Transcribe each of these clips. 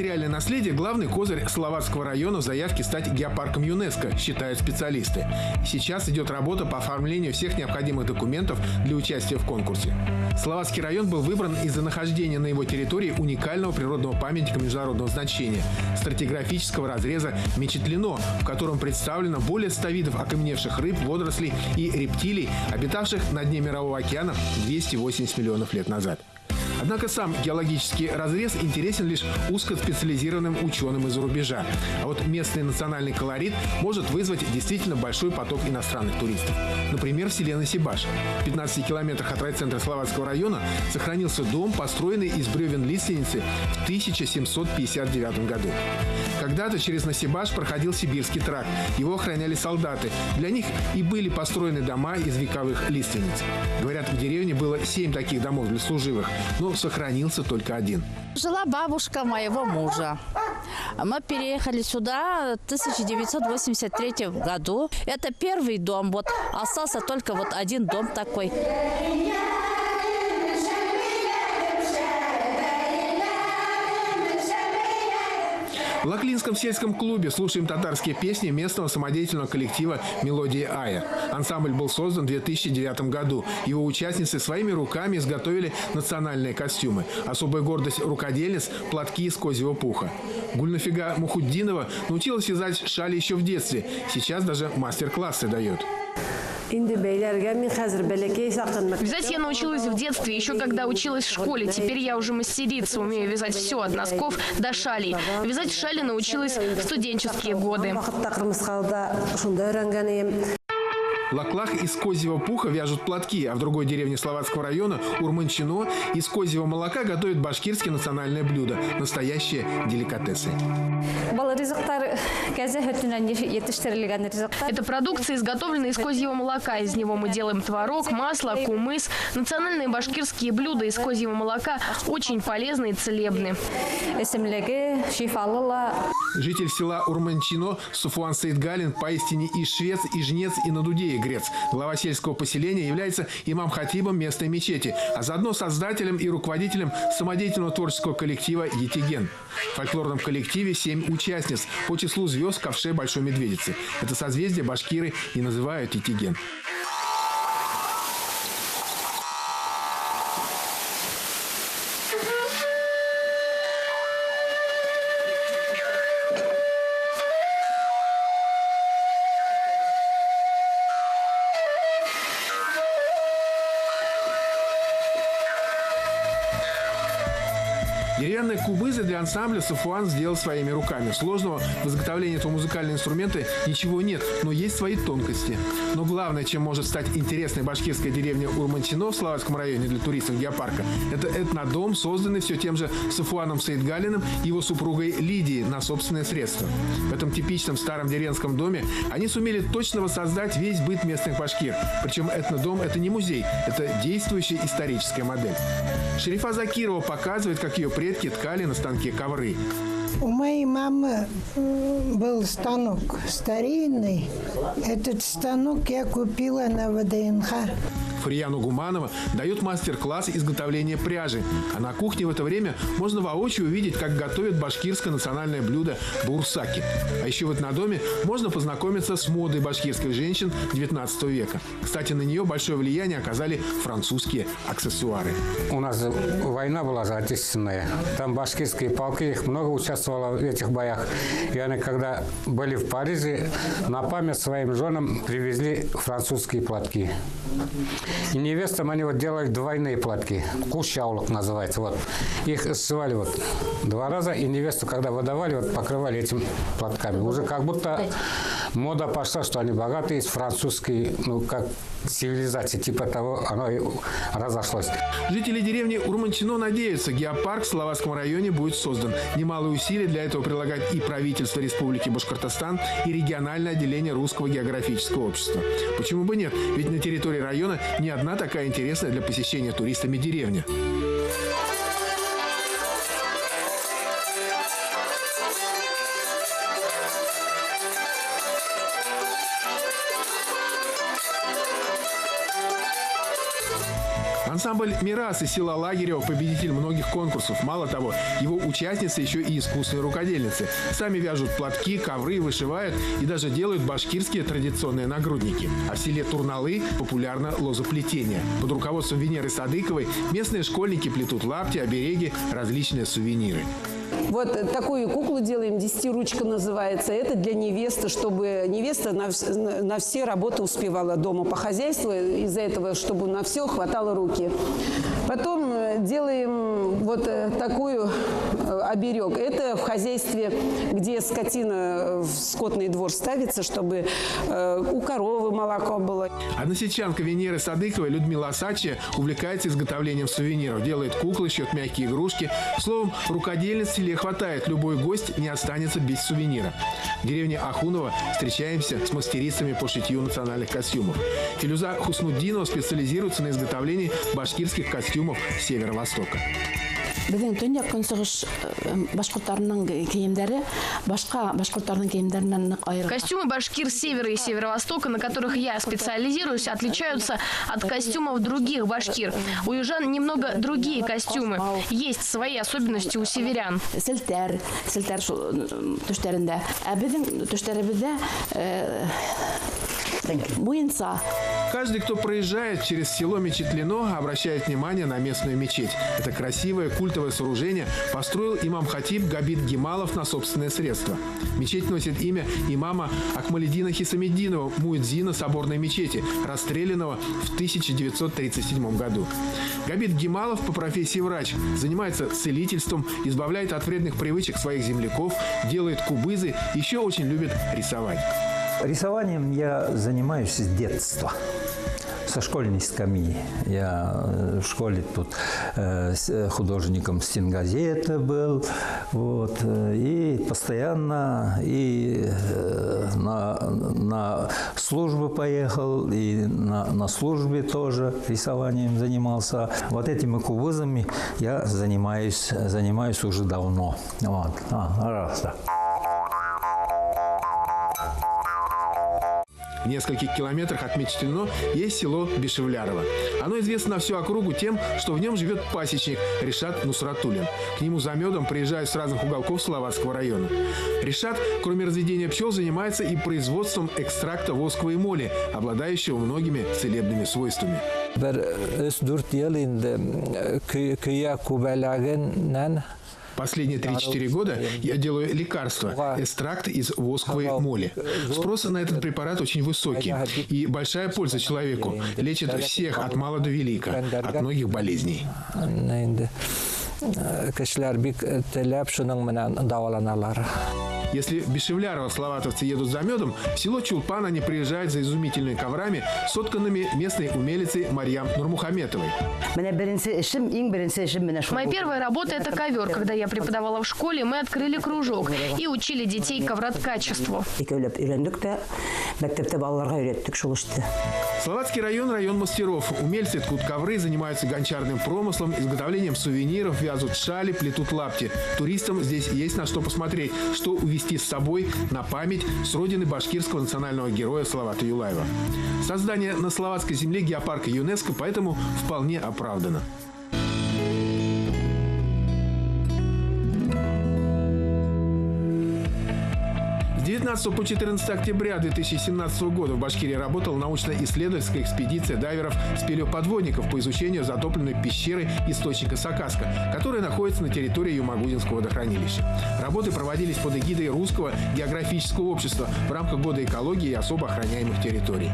Материальное наследие – главный козырь Салаватского района в заявке стать геопарком ЮНЕСКО, считают специалисты. Сейчас идет работа по оформлению всех необходимых документов для участия в конкурсе. Салаватский район был выбран из-за нахождения на его территории уникального природного памятника международного значения – стратиграфического разреза Мечетлино, в котором представлено более 100 видов окаменевших рыб, водорослей и рептилий, обитавших на дне Мирового океана 280 миллионов лет назад. Однако сам геологический разрез интересен лишь узкоспециализированным ученым из-за рубежа. А вот местный национальный колорит может вызвать действительно большой поток иностранных туристов. Например, в селе Насибаш. В 15 километрах от райцентра Салаватского района сохранился дом, построенный из бревен лиственницы в 1759 году. Когда-то через Насибаш проходил Сибирский тракт. Его охраняли солдаты. Для них и были построены дома из вековых лиственниц. Говорят, в деревне было 7 таких домов для служивых, но сохранился только один. Жила бабушка моего мужа. Мы переехали сюда в 1983 году. Это первый дом. Вот остался только вот один дом такой. В Лаклинском сельском клубе слушаем татарские песни местного самодеятельного коллектива «Мелодия Ая». Ансамбль был создан в 2009 году. Его участницы своими руками изготовили национальные костюмы. Особая гордость рукодельниц – платки из козьего пуха. Гульнафига Мухуддинова научилась вязать шали еще в детстве. Сейчас даже мастер-классы дает. Вязать я научилась в детстве, еще когда училась в школе. Теперь я уже мастерица, умею вязать все, от носков до шалей. Вязать шали научилась в студенческие годы. В Лаклах из козьего пуха вяжут платки, а в другой деревне Салаватского района, Урманчино, из козьего молока готовят башкирские национальные блюда – настоящие деликатесы. Это продукция, изготовленная из козьего молока. Из него мы делаем творог, масло, кумыс. Национальные башкирские блюда из козьего молока очень полезны и целебны. Житель села Урманчино Суфуан Саидгалин поистине и швец, и жнец, и на дуде игрец. Глава сельского поселения является имам-хатибом местной мечети, а заодно создателем и руководителем самодеятельного творческого коллектива «Етиген». В фольклорном коллективе 7 участниц по числу звезд ковше Большой Медведицы. Это созвездие башкиры и называют «Етиген». Деревянные кубызы для ансамбля Суфуан сделал своими руками. Сложного в изготовлении этого музыкального инструмента ничего нет, но есть свои тонкости. Но главное, чем может стать интересной башкирская деревня Урманчино в Салаватском районе для туристов геопарка, это этнодом, созданный все тем же Суфуаном Саидгалиным и его супругой Лидией на собственные средства. В этом типичном старом деревенском доме они сумели точно воссоздать весь быт местных башкир. Причем этнодом – это не музей, это действующая историческая модель. Шерифа Закирова показывает, как ее предки ткали на станке ковры. У моей мамы был станок старинный. Этот станок я купила на ВДНХ. Фарияну Гуманова дает мастер-класс изготовления пряжи. А на кухне в это время можно воочию увидеть, как готовят башкирское национальное блюдо бурсаки. А еще в этнодоме можно познакомиться с модой башкирских женщин XIX века. Кстати, на нее большое влияние оказали французские аксессуары. У нас война была отечественная. Там башкирские полки, их много участвовало в этих боях. И они, когда были в Париже, на память своим женам привезли французские платки. И невестам они вот делали двойные платки. Кушаулок называется. Вот. Их сшивали вот 2 раза, и невесту, когда выдавали, вот покрывали этими платками. Уже как будто мода пошла, что они богатые, из французской, ну, как цивилизации, типа того, оно и разошлось. Жители деревни Урманчино надеются, геопарк в Салаватском районе будет создан. Немалые усилия для этого прилагает и правительство Республики Башкортостан, и региональное отделение Русского географического общества. Почему бы нет? Ведь на территории района не одна такая интересная для посещения туристами деревня. Ансамбль «Мирас» из села Лагерево – победитель многих конкурсов. Мало того, его участницы еще и искусные рукодельницы. Сами вяжут платки, ковры, вышивают и даже делают башкирские традиционные нагрудники. А в селе Турналы популярно лозоплетение. Под руководством Венеры Садыковой местные школьники плетут лапти, обереги, различные сувениры. Вот такую куклу делаем, 10-ручка называется. Это для невесты, чтобы невеста на все работы успевала дома по хозяйству. Из-за этого, чтобы на все хватало руки. Потом делаем вот такую оберег. Это в хозяйстве, где скотина в скотный двор ставится, чтобы у коровы молоко было. Односельчанка Венеры Садыковой Людмила Осадчая увлекается изготовлением сувениров. Делает куклы, шьет мягкие игрушки. Словом, рукодельниц в селе хватает. Любой гость не останется без сувенира. В деревне Ахунова встречаемся с мастерицами по шитью национальных костюмов. Филюза Хуснуддинова специализируется на изготовлении башкирских костюмов Северо-Востока. Біздің төньяк көншығыш башқұрттарының киімдері башқа башқұрттардың киімдерінен айырылған. Костюмы башкир Севера и Северо-Востока, на которых я специализируюсь, отличаются от костюмов других башкир. У южан немного другие костюмы. Есть свои особенности у северян. Селтер төштерінде. Біздің төштеребізде буинца. Каждый, кто проезжает через село Мечетлино, обращает внимание на местную мечеть. Это красивое культовое сооружение построил имам Хатиб Габит Гималов на собственные средства. Мечеть носит имя имама Акмалиддина Хисамиддинова, муэдзина соборной мечети, расстрелянного в 1937 году. Габит Гималов по профессии врач, занимается целительством, избавляет от вредных привычек своих земляков, делает кубызы, еще очень любит рисовать. Рисованием я занимаюсь с детства. Со школьной скамьи. Я в школе тут художником стенгазеты был. Вот, и постоянно и на службу поехал, и на службе тоже рисованием занимался. Вот этими кубызами я занимаюсь уже давно. Вот. Раз. В нескольких километрах от Мечетлино есть село Бешевлярово. Оно известно на всю округу тем, что в нем живет пасечник Ришат Нусратуллин. К нему за медом приезжают с разных уголков Салаватского района. Ришат, кроме разведения пчел, занимается и производством экстракта восковой моли, обладающего многими целебными свойствами. Последние 3-4 года я делаю лекарство, экстракт из восковой моли. Спрос на этот препарат очень высокий и большая польза человеку. Лечит всех от мала до велика, от многих болезней. Если в Бешевлярово салаватовцы едут за медом, в село Чулпан они приезжают за изумительными коврами, сотканными местной умелицей Марьям Нурмухаметовой. Моя первая работа – это ковер. Когда я преподавала в школе, мы открыли кружок и учили детей ковроткачеству. Салаватский район – район мастеров. Умельцы ткут ковры, занимаются гончарным промыслом, изготовлением сувениров, вязут шали, плетут лапти. Туристам здесь есть на что посмотреть, что увезти с собой на память с родины башкирского национального героя Салавата Юлаева. Создание на словацкой земле геопарка ЮНЕСКО поэтому вполне оправдано. С 19 по 14 октября 2017 года в Башкирии работала научно-исследовательская экспедиция дайверов спелеоподводников по изучению затопленной пещеры источника Сакаска, которая находится на территории Юмагудинского водохранилища. Работы проводились под эгидой Русского географического общества в рамках Года экологии и особо охраняемых территорий.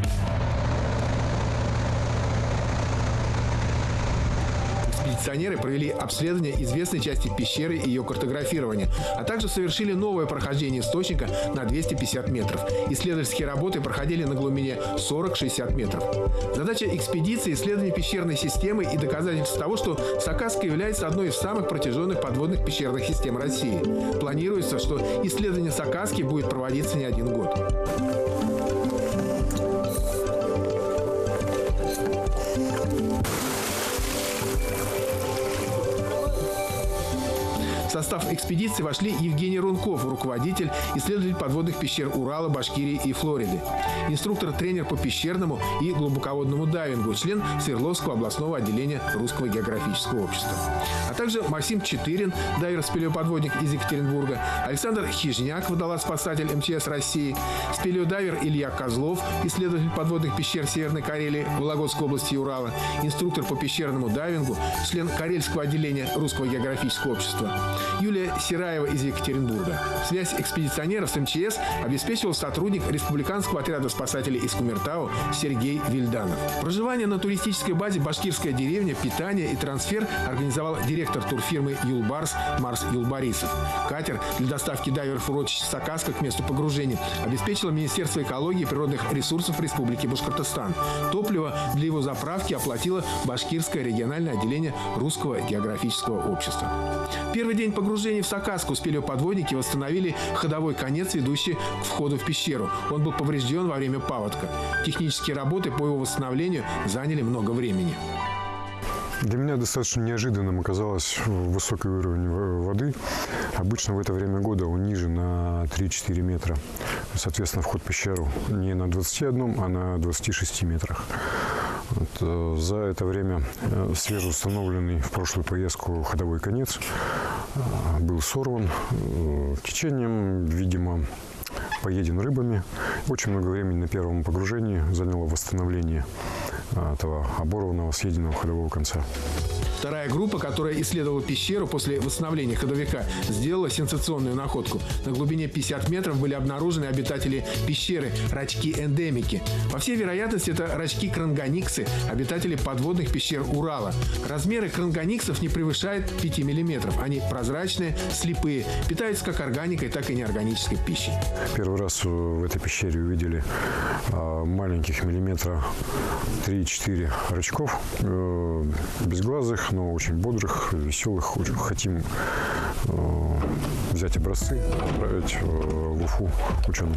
Экспедиционеры провели обследование известной части пещеры и ее картографирование, а также совершили новое прохождение источника на 250 метров. Исследовательские работы проходили на глубине 40-60 метров. Задача экспедиции – исследование пещерной системы и доказательство того, что Сакаска является одной из самых протяженных подводных пещерных систем России. Планируется, что исследование Сакаски будет проводиться не один год. В состав экспедиции вошли Евгений Рунков, руководитель, исследователь подводных пещер Урала, Башкирии и Флориды, инструктор-тренер по пещерному и глубоководному дайвингу, член Свердловского областного отделения Русского географического общества, а также Максим Четырин, дайвер-спелеоподводник из Екатеринбурга, Александр Хижняк, водолаз-спасатель МЧС России, спелеодайвер Илья Козлов, исследователь подводных пещер Северной Карелии, Вологодской области и Урала, инструктор по пещерному дайвингу, член Карельского отделения Русского географического общества, Юлия Сираева из Екатеринбурга. Связь экспедиционеров с МЧС обеспечивал сотрудник Республиканского отряда спасателей из Кумертау Сергей Вильданов. Проживание на туристической базе «Башкирская деревня», питание и трансфер организовал директор турфирмы «Юлбарс» Марс Юлбарисов. Катер для доставки дайверов урочища Сакаска к месту погружения обеспечило Министерство экологии и природных ресурсов Республики Башкортостан. Топливо для его заправки оплатило Башкирское региональное отделение Русского географического общества. Первый день погружения в Сакаску спелеоподводники восстановили ходовой конец, ведущий к входу в пещеру. Он был поврежден во время паводка. Технические работы по его восстановлению заняли много времени. Для меня достаточно неожиданным оказалось высокий уровень воды. Обычно в это время года он ниже на 3-4 метра. Соответственно, вход в пещеру не на 21, а на 26 метрах. Вот, за это время свежеустановленный в прошлую поездку ходовой конец был сорван течением, видимо, поеден рыбами. Очень много времени на первом погружении заняло восстановление этого оборванного, съеденного ходового конца. Вторая группа, которая исследовала пещеру после восстановления ходовика, сделала сенсационную находку. На глубине 50 метров были обнаружены обитатели пещеры – рачки-эндемики. По всей вероятности, это рачки-кронгониксы, обитатели подводных пещер Урала. Размеры кронгониксов не превышают 5 мм. Они прозрачные, слепые, питаются как органикой, так и неорганической пищей. Первый раз в этой пещере увидели маленьких миллиметра 3-4 рачков, безглазых, но очень бодрых, веселых. Очень хотим взять образцы, отправить в Уфу ученым.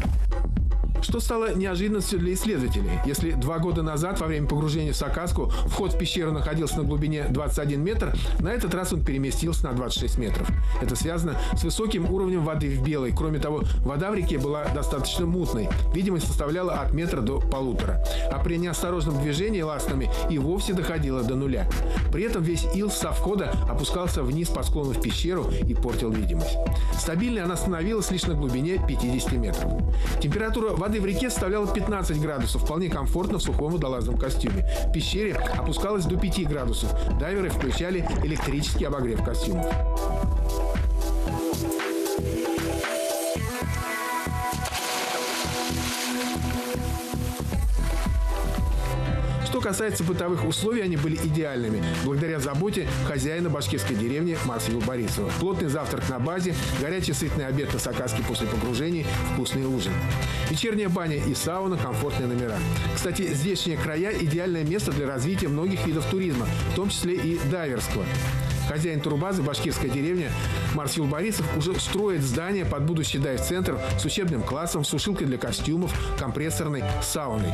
Что стало неожиданностью для исследователей. Если 2 года назад, во время погружения в Сакаску, вход в пещеру находился на глубине 21 метр, на этот раз он переместился на 26 метров. Это связано с высоким уровнем воды в Белой. Кроме того, вода в реке была достаточно мутной. Видимость составляла от метра до 1,5. А при неосторожном движении ластами и вовсе доходила до 0. При этом весь ил со входа опускался вниз по склону в пещеру и портил видимость. Стабильной она становилась лишь на глубине 50 метров. Температура воды в реке составляла 15 градусов, вполне комфортно в сухом водолазном костюме. В пещере опускалась до 5 градусов. Дайверы включали электрический обогрев костюмов. Что касается бытовых условий, они были идеальными, благодаря заботе хозяина башкирской деревни Марса Юлбарисова. Плотный завтрак на базе, горячий сытный обед на Сакаске после погружений, вкусный ужин. Вечерняя баня и сауна, комфортные номера. Кстати, здешние края – идеальное место для развития многих видов туризма, в том числе и дайверского. Хозяин турбазы «Башкирская деревня» Марс Юлбарисов уже строит здание под будущий дайв-центр с учебным классом, сушилкой для костюмов, компрессорной сауной.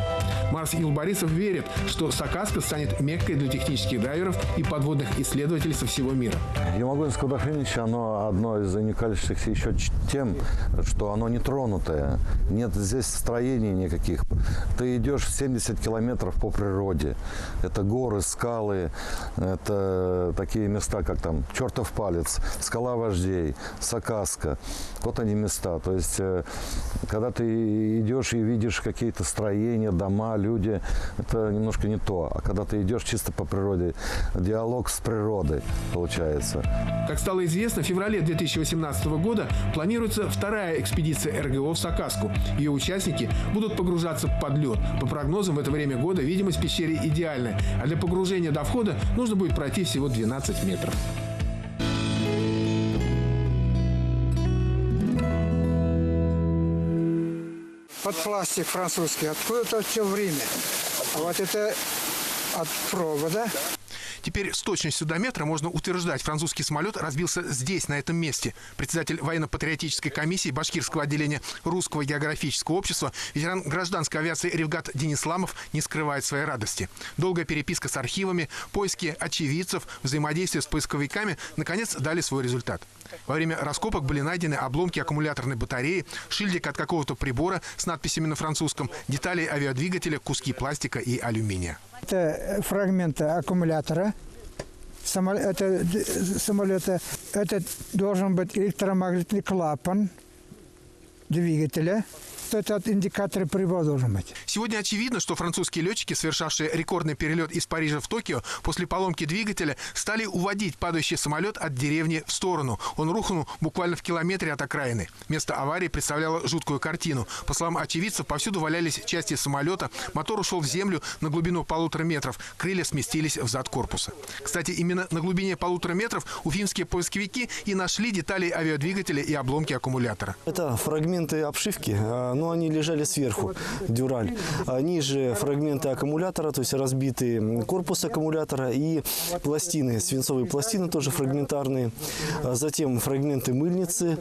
Марс Юлбарисов верит, что Сакаска станет меккой для технических дайверов и подводных исследователей со всего мира. Ямагонское водохранилище, оно одно из уникальнейших еще тем, что оно не тронутое. Нет здесь строений никаких. Ты идешь 70 километров по природе. Это горы, скалы, это такие места, как там Чертов палец, Скала вождей, Сакаска. Вот они места. То есть, когда ты идешь и видишь какие-то строения, дома, люди, это немножко не то. А когда ты идешь чисто по природе, диалог с природой получается. Как стало известно, в феврале 2018 года планируется вторая экспедиция РГО в Сакаску. Ее участники будут погружаться под лед. По прогнозам, в это время года видимость в пещере идеальная, а для погружения до входа нужно будет пройти всего 12 метров. Под пластик французский, откуда-то все время. А вот это от провода. Теперь с точностью до метра можно утверждать, французский самолет разбился здесь, на этом месте. Председатель военно-патриотической комиссии башкирского отделения Русского географического общества, ветеран гражданской авиации Ревгат Денисламов не скрывает своей радости. Долгая переписка с архивами, поиски очевидцев, взаимодействие с поисковиками наконец дали свой результат. Во время раскопок были найдены обломки аккумуляторной батареи, шильдик от какого-то прибора с надписями на французском, детали авиадвигателя, куски пластика и алюминия. Это фрагменты аккумулятора самолета. Это должен быть электромагнитный клапан двигателя. Этот индикатор прибора должен быть. Сегодня очевидно, что французские летчики, совершавшие рекордный перелет из Парижа в Токио, после поломки двигателя стали уводить падающий самолет от деревни в сторону. Он рухнул буквально в километре от окраины. Место аварии представляло жуткую картину. По словам очевидцев, повсюду валялись части самолета, мотор ушел в землю на глубину 1,5 метров, крылья сместились в зад корпуса. Кстати, именно на глубине 1,5 метров уфимские поисковики и нашли детали авиадвигателя и обломки аккумулятора. Это фрагменты обшивки, но они лежали сверху, дюраль. Ниже фрагменты аккумулятора, то есть разбитый корпус аккумулятора и пластины, свинцовые пластины тоже фрагментарные. Затем фрагменты мыльницы,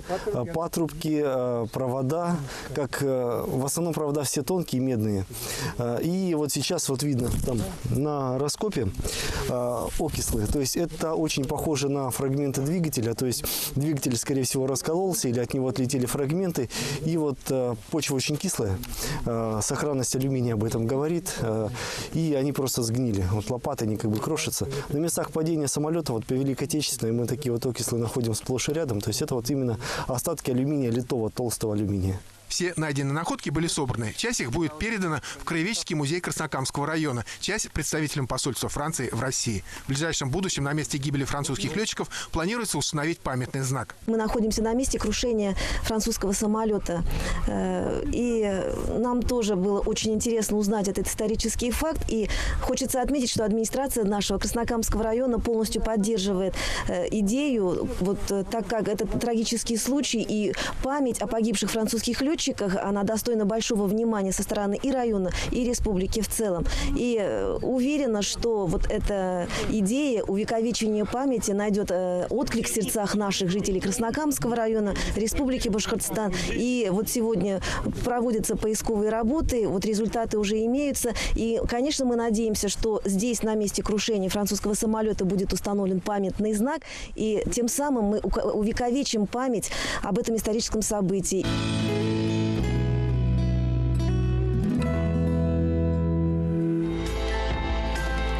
патрубки, провода, как в основном провода все тонкие, медные. И вот сейчас вот видно там на раскопе окислы, то есть это очень похоже на фрагменты двигателя, то есть двигатель, скорее всего, раскололся или от него отлетели фрагменты, и вот почва очень кислая, сохранность алюминия об этом говорит, и они просто сгнили. Вот лопаты, они как бы крошатся. На местах падения самолета, вот по Великой Отечественной, мы такие вот окислы находим сплошь и рядом, то есть это вот именно остатки алюминия, литого толстого алюминия. Все найденные находки были собраны. Часть их будет передана в Краеведческий музей Краснокамского района, часть представителям посольства Франции в России. В ближайшем будущем на месте гибели французских летчиков планируется установить памятный знак. Мы находимся на месте крушения французского самолета. И нам тоже было очень интересно узнать этот исторический факт. И хочется отметить, что администрация нашего Краснокамского района полностью поддерживает идею, вот так как это трагический случай и память о погибших французских летчиках, она достойна большого внимания со стороны и района, и республики в целом. И уверена, что вот эта идея увековечения памяти найдет отклик в сердцах наших жителей Краснокамского района, Республики Башкортостан. И вот сегодня проводятся поисковые работы, вот результаты уже имеются. И, конечно, мы надеемся, что здесь, на месте крушения французского самолета, будет установлен памятный знак. И тем самым мы увековечим память об этом историческом событии.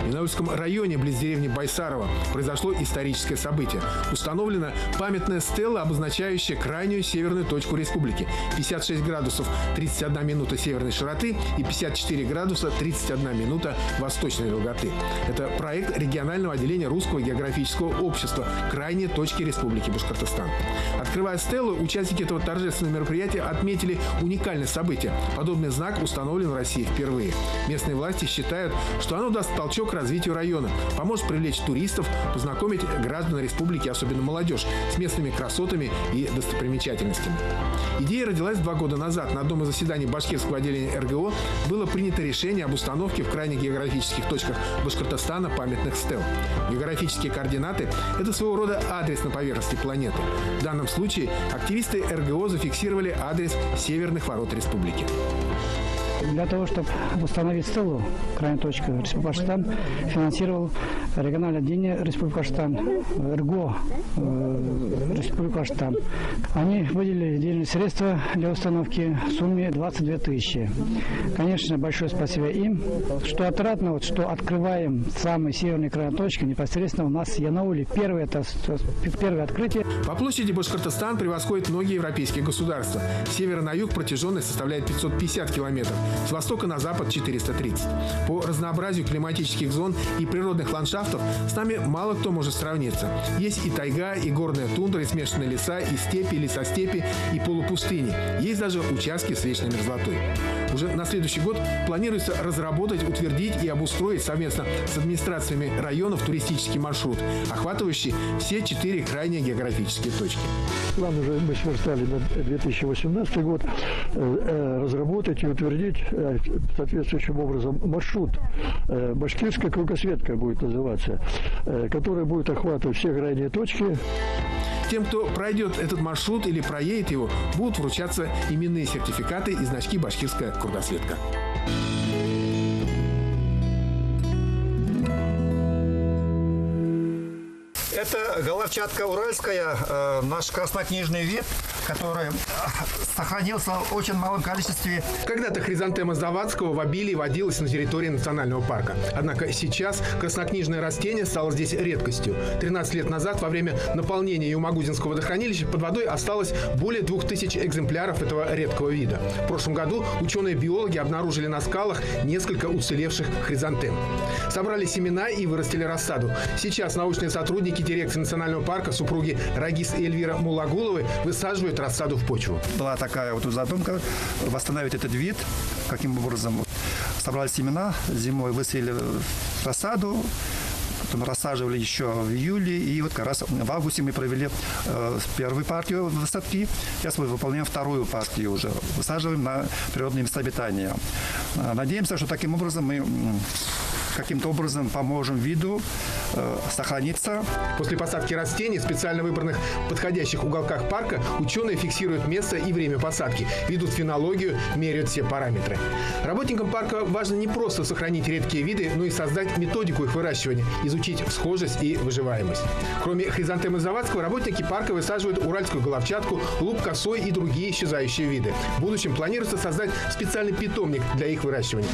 В Янаульском районе, близ деревни Байсарова, произошло историческое событие. Установлена памятная стела, обозначающая крайнюю северную точку республики. 56 градусов 31 минута северной широты и 54 градуса 31 минута восточной долготы. Это проект регионального отделения Русского географического общества «Крайние точки Республики Башкортостан». Открывая стелу, участники этого торжественного мероприятия отметили уникальное событие. Подобный знак установлен в России впервые. Местные власти считают, что оно даст толчок развитию района, поможет привлечь туристов, познакомить граждан республики, особенно молодежь, с местными красотами и достопримечательностями. Идея родилась 2 года назад. На одном из заседаний башкирского отделения РГО было принято решение об установке в крайних географических точках Башкортостана памятных стел. Географические координаты – это своего рода адрес на поверхности планеты. В данном случае активисты РГО зафиксировали адрес северных ворот республики. Для того, чтобы установить стелу, крайняя точка Республики Башкортостан, финансировал региональное отделение Республики Башкортостан, РГО Республики Башкортостан. Они выделили денежные средства для установки в сумме 22 тысячи. Конечно, большое спасибо им. Что отрадно, вот, что открываем самые северные крайние точки, непосредственно у нас в Янауле. Первое открытие. По площади Башкортостан превосходит многие европейские государства. С севера на юг протяженность составляет 550 километров. С востока на запад 430. По разнообразию климатических зон и природных ландшафтов с нами мало кто может сравниться. Есть и тайга, и горная тундра, и смешанные леса, и степи, и лесостепи, и полупустыни. Есть даже участки с вечной мерзлотой. Уже на следующий год планируется разработать, утвердить и обустроить совместно с администрациями районов туристический маршрут, охватывающий все 4 крайние географические точки. План уже мы сверстали на 2018 год разработать и утвердить соответствующим образом маршрут. Башкирская кругосветка будет называться, который будет охватывать все крайние точки. Тем, кто пройдет этот маршрут или проедет его, будут вручаться именные сертификаты и значки «Башкирская кругосветка». Это головчатка уральская, наш краснокнижный вид, который сохранился в очень малом количестве. Когда-то хризантема Завадского в обилии водилась на территории национального парка. Однако сейчас краснокнижное растение стало здесь редкостью. 13 лет назад, во время наполнения Юмагузинского водохранилища, под водой осталось более 2000 экземпляров этого редкого вида. В прошлом году ученые-биологи обнаружили на скалах несколько уцелевших хризантем. Собрали семена и вырастили рассаду. Сейчас научные сотрудники дирекции национального парка, супруги Рагис и Эльвира Мулагуловы, высаживают рассаду в почву. Была такая вот задумка восстановить этот вид. Каким образом? Собрали семена, зимой высеяли рассаду, потом рассаживали еще в июле, и вот как раз в августе мы провели первую партию высадки. Сейчас мы выполняем вторую партию уже. Высаживаем на природные места обитания. Надеемся, что таким образом мы каким-то образом поможем виду сохраниться. После посадки растений в специально выбранных подходящих уголках парка ученые фиксируют место и время посадки, ведут фенологию, меряют все параметры. Работникам парка важно не просто сохранить редкие виды, но и создать методику их выращивания, изучить схожесть и выживаемость. Кроме хризантемы Завадского, работники парка высаживают уральскую головчатку, лук косой и другие исчезающие виды. В будущем планируется создать специальный питомник для их выращивания.